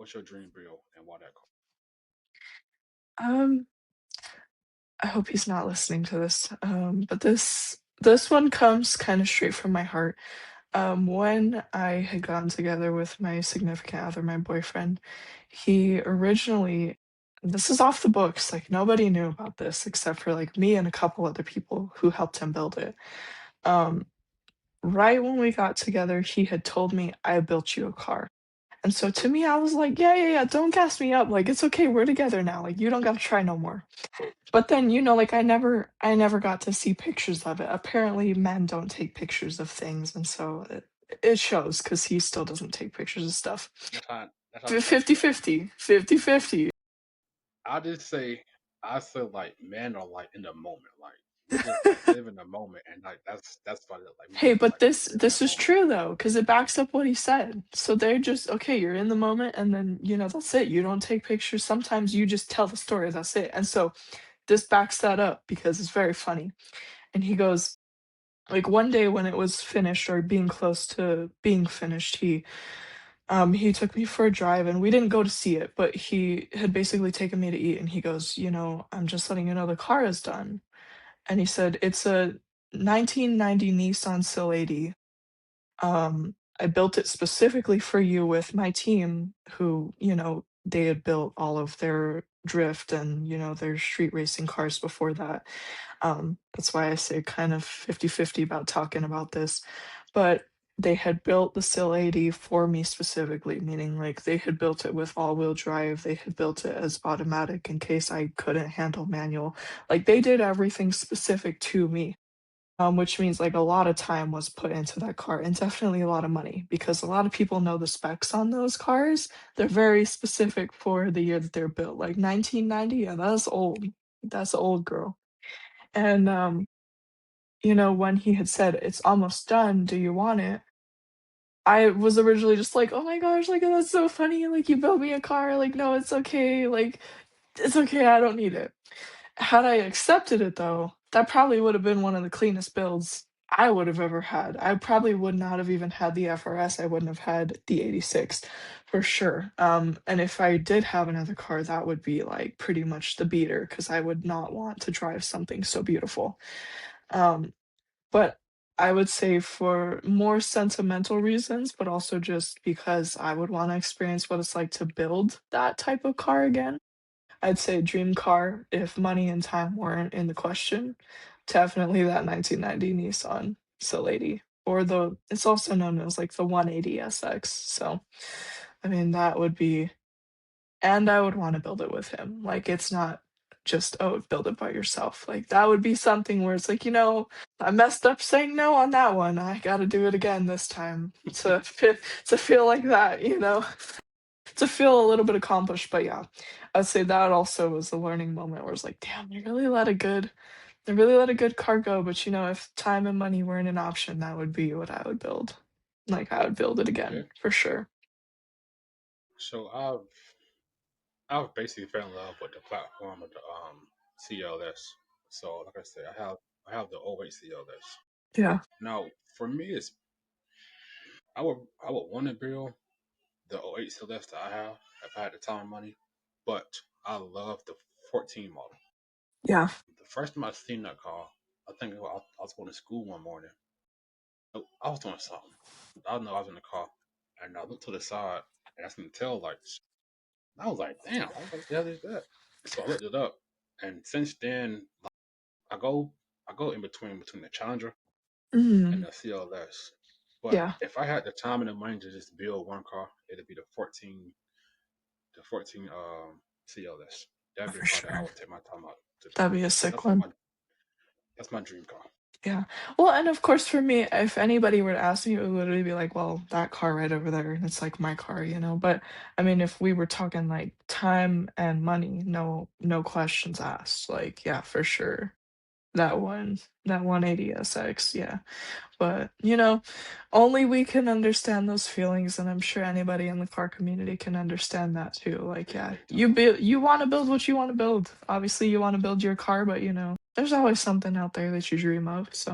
what's your dream build and why that car? Um, I hope he's not listening to this. But this one comes kind of straight from my heart. When I had gotten together with my significant other, my boyfriend, he originally, this is off the books, like nobody knew about this except for like me and a couple other people who helped him build it. Um, right when we got together, he had told me, I built you a car. And so to me, I was like, yeah, yeah, yeah, don't gas me up. Like, it's okay, we're together now. Like, you don't gotta try no more. But then, like I never got to see pictures of it. Apparently, men don't take pictures of things, and so it shows because he still doesn't take pictures of stuff. That's how it's supposed to go. 50-50, 50-50. I just say I feel like men are like in the moment, like we just like live in the moment, and like that's about it. Like we Hey, just but like this live in the this is moment. true though, because it backs up what he said. So they're just okay, you're in the moment, and then that's it. You don't take pictures. Sometimes you just tell the story, that's it. And so this backs that up because it's very funny. And he goes, like one day when it was finished or being close to being finished, he took me for a drive and we didn't go to see it, but he had basically taken me to eat and he goes, I'm just letting you know the car is done. And he said, it's a 1990 Nissan Sil 80. I built it specifically for you with my team who, they had built all of their drift and, their street racing cars before that. That's why I say kind of 50-50 about talking about this. But they had built the Sil 80 for me specifically, meaning like they had built it with all-wheel drive, they had built it as automatic in case I couldn't handle manual. Like they did everything specific to me. Which means like a lot of time was put into that car and definitely a lot of money because a lot of people know the specs on those cars. They're very specific for the year that they're built. Like 1990, yeah, that's old. That's old, girl. And when he had said, "It's almost done, do you want it?" I was originally just like, "Oh my gosh, like, that's so funny, like, you built me a car, like, no, it's okay, like, it's okay, I don't need it." Had I accepted it though, that probably would have been one of the cleanest builds I would have ever had. I probably would not have even had the FRS, I wouldn't have had the 86 for sure. And if I did have another car, that would be, like, pretty much the beater because I would not want to drive something so beautiful. Um but I would say for more sentimental reasons, but also just because I would wanna experience what it's like to build that type of car again, I'd say dream car, if money and time weren't in the question, definitely that 1990 Nissan Silady, or it's also known as, like, the 180 SX, so, I mean, that would be and I would wanna build it with him, like, it's not just, "Oh, build it by yourself," like, that would be something where it's like, "I messed up saying no on that one, I gotta do it again this time," to feel like that, to feel a little bit accomplished, but yeah, I'd say that also was a learning moment where it's like, "Damn, they really let a good car go," but, if time and money weren't an option, that would be what I would build. Like, I would build it again, Okay, for sure. so I've basically fell in love with the platform of the CLS. So like I said, I have the '08 CLS. Yeah, Now for me, it's I would want to build the '08 CLS that I have if I had the time and money, but I love the 14 model. yeah. The first time I seen that car, I think I was going to school one morning. I was doing something. I don't know I was in the car, and I looked to the side, and I seen the tail lights. And I was like, "Damn, what the hell is that?" So I looked it up, and since then, I go I go in between the Challenger and Mhm. the CLS. But Yeah, if I had the time and the money to just build one car, it'd be the 14 CLS. That'd be the for car that I sure. would take my time out to That'd build. be a Cause sick one. that's my dream car. Yeah. Well, and of course for me, if anybody were to ask me, it would literally be like, "Well, that car right over there, and it's like my car," But I mean, if we were talking like time and money, no questions asked. Like, yeah, for sure. That 180 SX, yeah. But, only we can understand those feelings, and I'm sure anybody in the car community can understand that too. Like, Yeah, yeah, big time. you want to build what you want to build. Obviously, you want to build your car, but there's always something out there that you dream of. So